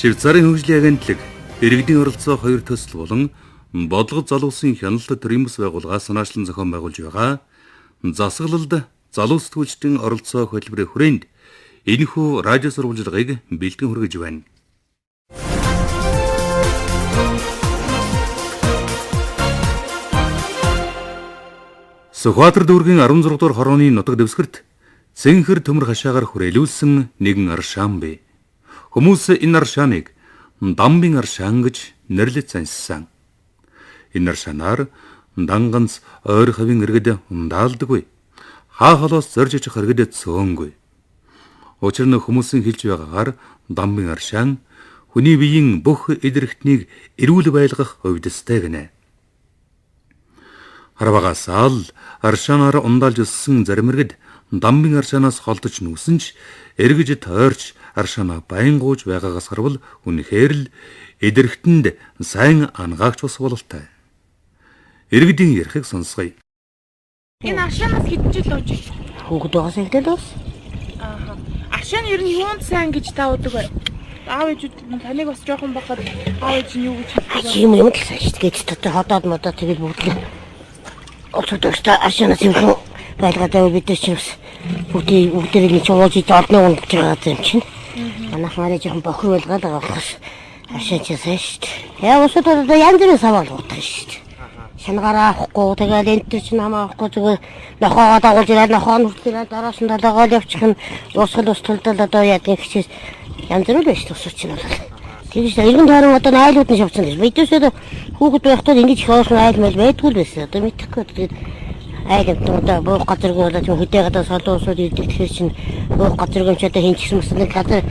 Швейцарын хөгжлийн агентлаг иргэдийн оролцоо 2 төсөл болон бодлого залуусын хяналтад төрийн бас байгууллагаас санаачлан зохион байгуулж байгаа засаглалд залуу сэтгүүлчдийн оролцоо хөтөлбөрийн хүрээнд энэхүү радио сурвалжлагыг бэлтгэн хүргэж байна. Сүхбаатар дүүргийн 16 дугаар хорооны нутаг дэвсгэрт цэнхэр төмөр хашаагаар хүрээлүүлсэн нэгэн аршаан бий. Хүмүүс энэ аршааныг дамбын аршаан гэж нэрлэж заншсан. Энэ аршаанаар данганц ойр хавийн иргэд ундаалдаггүй. Хаа холоос зорж очих иргэд цөөнгүй. Учир нь хүмүүсийн хэлж байгаагаар дамбын аршаан хүний биеийн бүх эдэрхтнийг эрүүл байлгах хувьдастай гинэ. Харвагасаа л аршаанаар ундаалж өссөн зарим иргэд дамбын аршаанаас холдож нүүсэн ч эргэж тойрч аршаанаа байнгууж байгаагаас харвал үнэхээр л эдэрхтэнд сайн ангаагч бас бололтой. Иргэдийн ярихыг сонсгоё. Энэ аршаанаас хэдэн жил ууж байна? Хүүхэд байгаас эхлээд бас. Аршаан ер нь юунд сайн гэж та удаг вэ? Аав ээжүүд таныг бас жоохон бахад аав ээж нь юу гэж хэлдэг вэ? Юм л сайн шүү дээ. Гэтэл ходоод модоо тэгээд бүгд оцодогтой аршаанаас юм байлгадаг бид чинь бас бүгдийг нэг чуулж ордны ундж байгаа юм чинь. Манайх мараа жоохон бохир байлгаад байгаа болохоос аршаан чинь сайн шүү дээ. Яа усад одоо янз бүрийн савал утсан шүү дээ. Шангараа авахгүй тэгээд энэ төр чинь хамаа авахгүй зүгээр нохоогоо дагуулж ирээд нохоо нүртлээ дарааш нь далаагаа явчих нь устгалдал одоо яадаг хичээс янз бүр байж тусууч нь бол. Тэгэж иргэн тойрон одоо айлууд нь шавцсан гэж. Бидээсээ хүүхэд байхдаа ингэж их хоосон айл мэл байдгүй л байсан. Одоо мэдхгүй тэгээд айл одоо буух газаргүй болоод хөдөө гадаа солоосууд ирдэг тэгэхээр чинь буух газаргүй ч одоо хинчсэн мэс нэг газар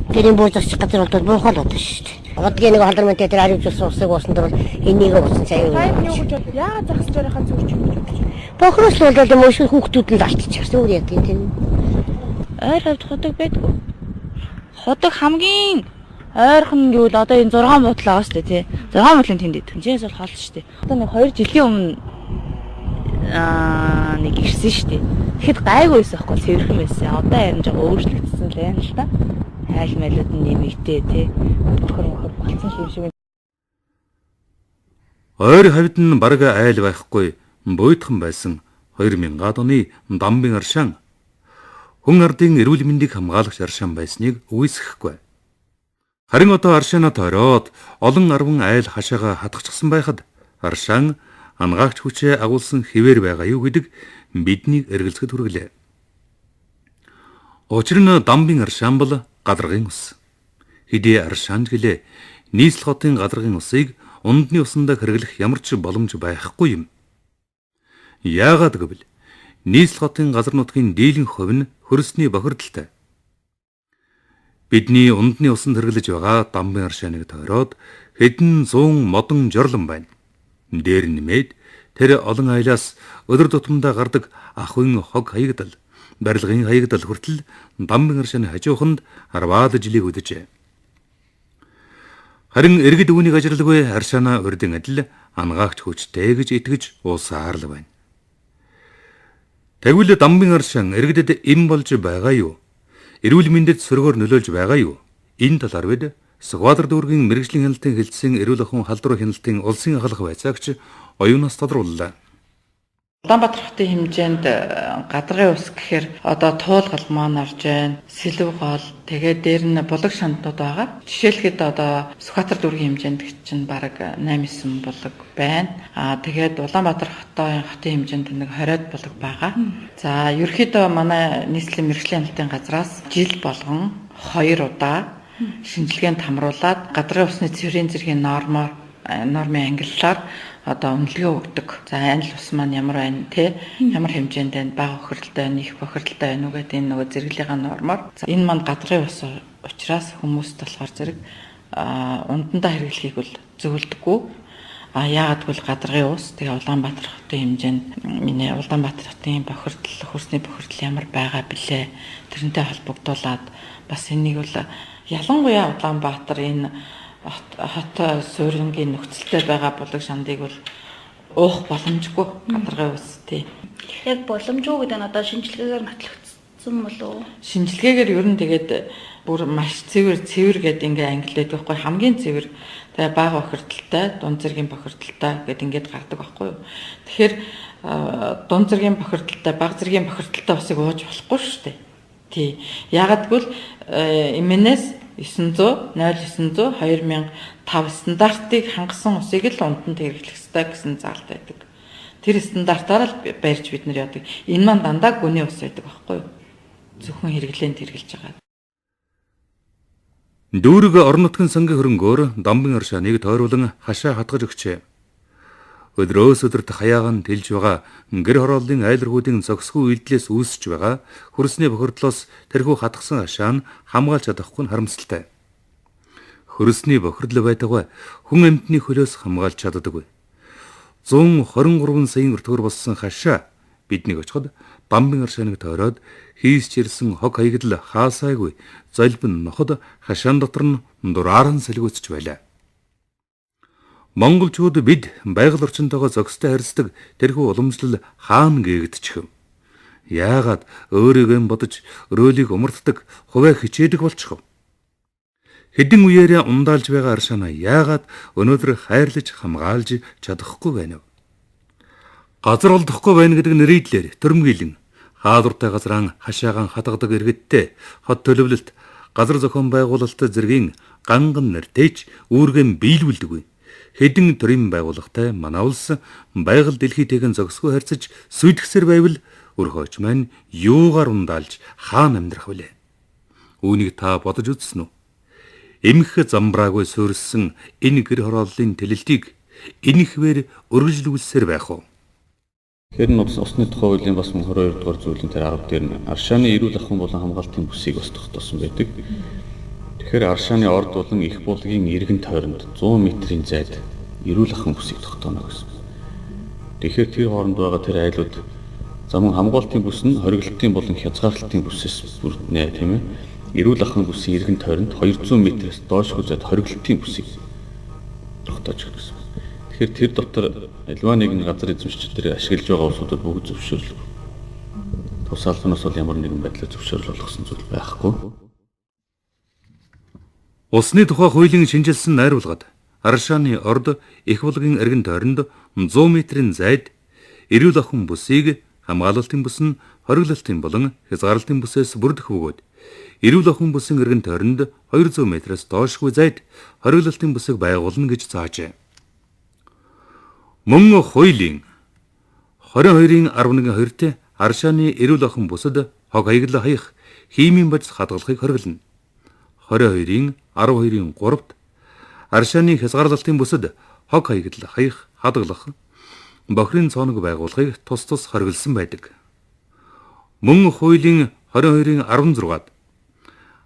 гэрийн бууж очих газар болоод буухал одоо шүү дээ. Одгийн нэг халдрамт дээр аривчсан усыг уусан дээр энийг уусан цай юу. Яагаад загас жарахаа зүрч юм бэ? Бохроос л болоод мөш хүүхдүүд нь алдчихсан үү яа тийм. Ойр хавьд ходог байдгүй. Ходог хамгийн ойрхон гэвэл одоо энэ 6 муутлаа байгаа шүү дээ тий. 6 муутлын тэнд идэв. Жинээс бол хоол шүү дээ. Одоо нэг 2 жилийн өмнө нэг ирсэн шүү дээ. Тэгэхэд гайгүй байсан байхгүй цэвэрхэн байсан. Одоо харин жоо өөрчлөгдсөн л байна л да. Хайл мэлүүд нь нэмэгдээ тий. Бохор болсон юм шиг. Ойр хавьд нь бараг айл байхгүй буйдхан байсан 2000-ад оны дамбын аршаан хүн ардын эрүүл мэндийг хамгаалагч аршаан байсныг үгүйсэхгүй. Харин одоо аршаанаа тойроод олон арван айл хашаага хатгачихсан байхад аршаан ангаагч хүчээ агуулсан хэвээр байгаа юу гэдэг биднийг эргэлзэхэд хүргэлээ. Учир нь дамбын аршаан бол гадаргын ус. Хэдий аршаанд гэлээ нийслэл хотын гадаргын усыг ундны усандаа хэрэглэх ямар ч боломж байхгүй юм. Яагаад гэвэл нийслэл хотын газар нутгийн дийлэн хувь нь хөрсний бохирдолтой. Бидний ундны усанд хэрэглэж байгаа дамбын аршааныг тойроод хэдэн 100 модон жорлон байна. Дээр нэмээд тэр олон айлаас өдөр тутамдаа гардаг ахуйн хог хаягдал, барилгын хаягдал хүртэл дамбын аршааны хажууханд 10 жилийг үдэжээ. Харин иргэд үүнийг ажиглалгүй аршаанаа урдын адил ангаагч хүчтэй гэж итгэж уусаар л байна. Тэгвэл дамбын аршаан иргэдэд эм болж байгаа юу? Эрүүл мэндэд сөргөөр нөлөөлж байгаа юу? Энэ талаар бид Сүхбаатар дүүргийн мэрэгжлийн хяналтын хэлтсийн эрүүл ахуйн халдвар хяналтын улсын ахлах байцаагч оюунаас тодрууллаа. Улаанбаатар хотын хэмжээнд гадаргын ус гэхээр одоо туулгал маань орж байна. Сэлэв гол тэгээд дээр нь булаг шантууд байгаа. Жишээлхэд одоо Сүхбаатар дүүргийн хэмжээнд чинь бараг 8-9 булаг байна. Тэгээд Улаанбаатар хотын хэмжээнд нэг 20-од булаг байгаа. За ерөнхийдөө манай нийслэлийн мэрэгжлийн хяналтын газраас жил болгон 2 удаа шинжилгээнд хамруулад гадаргын усны цэврийн зэргийн нормын ангиллаар одоо үнэлгээ өгдөг. За анил ус маань ямар байна те ямар хэмжээнд байна, бага бохирдолтой байна, их бохирдолтой байна уу гэдэг энэ нөгөө зэрэглэлийн нормоор. За энэ маань гадаргын ус учраас хүмүүст болохоор зэрэг ундандаа хэрэглэхийг бол зөвлөдөггүй. Яагаад гэвэл гадаргын ус тэгээ Улаанбаатар хотын хэмжээнд миний Улаанбаатар хотын бохирдол, хөрсний бохирдол ямар байгаа билээ. Тэрнтэй холбогдуулаад бас энийг бол ялангуяа Улаанбаатар энэ хот суурингийн нөхцөлтэй байгаа булаг шандыг бол уух боломжгүй гадаргын ус тий. Яг боломжгүй гэдэг нь одоо шинжилгээгээр нотлогдсон болов уу? Шинжилгээгээр ер нь тэгээд бүр маш цэвэр гэдэг ингээ ангилээд байхгүй хамгийн цэвэр тэгээ бага бохирдолтой дунд зэргийн бохирдолтой гэдэг ингээд гардаг байхгүй юу. Тэгэхээр дунд зэргийн бохирдолтой бага зэргийн бохирдолтой усыг ууж болохгүй шүү дээ. Тий. Яагад гэвэл MNS 900 0900 2005 стандартыг хангасан усыг л унтанд хэрэглэх ёстой гэсэн заалт байдаг. Тэр стандартаар л барьж бид нар яадаг. Энэ маань дандаа гүний ус байдаг байхгүй юу? Зөвхөн хэрэглээнд хэрэгжилж байгаа. Дүүрэг орон нутгийн сангийн хөрөнгөөр Дамбын аршааныг тойруулан хашаа хатгаж өгчээ. Өдрөөс өдөрт хаяаган тэлж байгаа гэр хорооллын айлргуудын зогсгүй үйлдэлээс үүсэж байгаа хөрсний бохирдлоос тэрхүү хатгсан хашаа нь хамгаалж чадахгүй нь харамсалтай. Хөрсний бохирдол байтугай хүн амьтны хөлөөс хамгаалж чаддаггүй. 123 сая төгрөг болсон хашаа биднийг очиход Дамбын аршааныг тойроод хийсч ирсэн хог хаягдл хаасайгүй золбин ноход хашаан дотор нь дурааран сэлгүүцэж байлаа. Монголчууд бид байгаль орчинтойгоо зохистой харьцдаг тэрхүү уламжлал хаана гээгдчих вэ? Яагаад өөрийгөө бодож өрөөлийг умарддаг, хуваа хичээдэг болчих вэ? Хэдэн үеэрээ ундаалж байгаа аршаанаа яагаад өнөөдөр хайрлаж хамгаалж чадахгүй байна вэ? Газар олдохгүй байна гэдэг нэрийдлэр төрмгийлэн хаалуртай газраа хашаагаан хатгадаг иргэдтэй хот төлөвлөлт газар зохион байгуулалт зэргийн ганган нэртэйч үүргэн биелүүлдэггүй. Хэдэн төрийн байгууллагатай манай улс байгаль дэлхийтэйгэн зохисгүй харьцаж сүйтгэсээр байвал өрхөөч маань юугаар ундаалж хаана амьдрах вүлээ? Үүнийг та бодож үзсэн үү? Эмх замбраагүй суурьсан энэ гэр хорооллын тэлэлтийг энэхвэр өргөжлүүлсээр байх уу? Тэгэхээр усны тухай хуулийн бас 22 дугаар зүйлийн тэр 10 дээр нь аршааны эрүүл ахуйн болон хамгаалтын бүсийг бас тогтоосон байдаг. Тэгэхээр аршааны орд болон их булгийн иргэн тойронд 100 метрийн зайд эрүүл ахуйн бүсийг тогтооно гэсэн. Тэгэхээр тэр хооронд байгаа тэр айлууд замун хамгаалтын бүс нь хориглолтын болон хязгаарлалтын бүсээс бүрднэ тийм ээ. Эрүүл ахуйн бүсийн иргэн тойронд 200 метрээс доошгүй зайд хориглолтын бүсийг тогтоож өгнө гэсэн. Тэгэхээр тэр дотор альва нэгэн газар эзэмшигчдэр ашиглаж байгаа улсуудад бүгд зөвшөөрөл. Тусаалхнаас бол ямар нэгэн байдлаар зөвшөөрөл олгосон зүйл байхгүй. Усны тухай хуулийн шинжилсэн найруулгад аршааны орд их булгийн эргэн тойронд 100 метрийн зайд эрүүл ахуйн бүсийг хамгаалалтын бүс нь хориглолтын болон хязгаарлалтын бүсээс бүрдэх бөгөөд эрүүл ахуйн бүсийн эргэн тойронд 200 метрээс доошгүй зайд хориглолтын бүсийг байгуулна гэж заажээ. Мөн хуулийн 22-ын 11-2-т аршааны эрүүл ахуйн бүсэд хог хаягдл хаях химийн бодис хадгалахыг хориглоно. 22-ын 12-ын 3-т аршааны хязгаарлалтын бүсэд хог хаягдл хаях хадгалах бохирын цооног байгуулахыг тус хориглосон байдаг. Мөн хуулийн 22-ын 16-д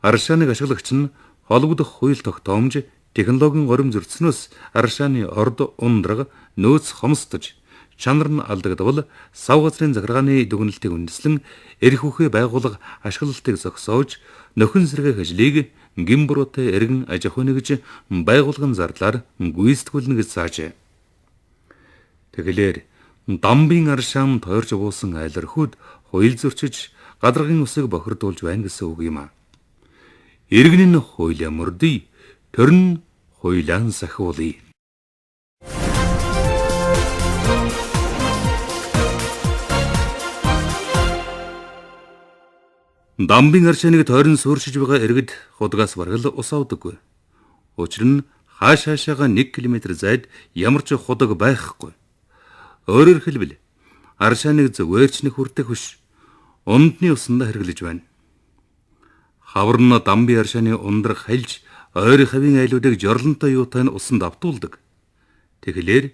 аршааныг ашиглагч нь холбогдох хууль тогтоомж технологийн горим зөрчснөөс аршааны орд ундраг нөөц хомсдож чанар нь алдагдвал сав газрын захиргааны дүгнэлтийг үндэслэн эрх үхээ байгууллага ашиглалтыг зогсоож нөхөн сэргээх ажлыг гин буруутай эргэн аж ахуйн гэж байгууллагын зардлаар гүйцэтгүүлнэ гэж заажээ. Тэгэлэр Дамбын аршаан тойрч буусан айлрхүүд хууль зөрчиж гадаргын усыг бохирдуулж байна гэсэн үг юм а. Иргэн нь хуулиа мөрдөй, төр нь хуулиан сахиулъя. Дамбын аршааныг тойрон сууршиж байгаа иргэд худгаас баргал ус авдаггүй. Учир нь хаашаашаага 1 км зайд ямар ч худаг байхгүй. Өөрөөр хэлбэл аршааныг зөвөрчнөх хүртэх биш, ундны усанда хэрэглэж байна. Хаварна Дамбын аршааны ундрах хайлж ойр хавийн айлуудыг жорлонтой юутай нь усанд автуулдаг. Тэгэхээр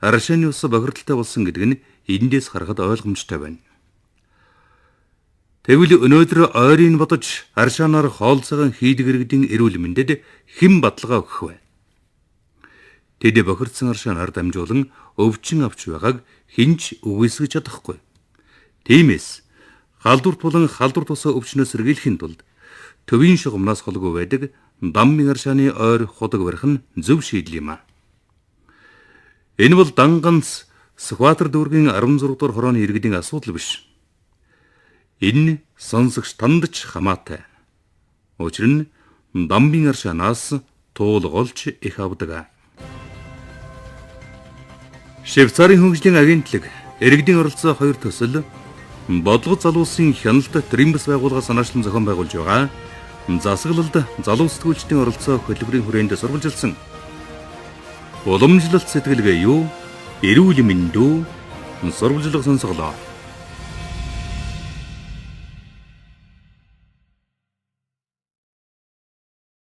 аршааны ус бохирдолтой болсон гэдэг нь эндээс харахад ойлгомжтой байна. Тэгвэл өнөөдөр ойрын бодож аршаанаар хоолцоогоо хийдэг иргэдийн эрүүл мэндэд хэн баталгаа өгөх вэ? Тэд бохирдсан аршаанаар дамжуулан өвчин авч байгааг хинч үгүйсгэж чадахгүй. Тиймээс халдварт болон халдварт усаа өвчнөөс сэргийлэхийн тулд төвийн шугамнаас холгүй байдаг Дамбын аршааны ойр худаг барих нь зөв шийдэл юм а. Энэ бол ганц Сүхбаатар дүүргийн 16 дугаар хорооны иргэдийн асуудал биш. Энэ сонсогч танд ч хамаатай. Учир нь дамбын аршаанаас туулголж их авдаг. Швейцарын хөгжлийн агентлаг иргэдийн оролцоо 2 төсөл бодлого залуусын хяналт тримбс байгууллага санаачлан зохион байгуулж байгаа засаглалд залуу сэтгүүлчдийн оролцоо хөтөлбөрийн хүрээнд сурвалжилсан уламжлалт сэтгэлгээ юу эрүүл мэндүү сурвалжлага сонсголоо.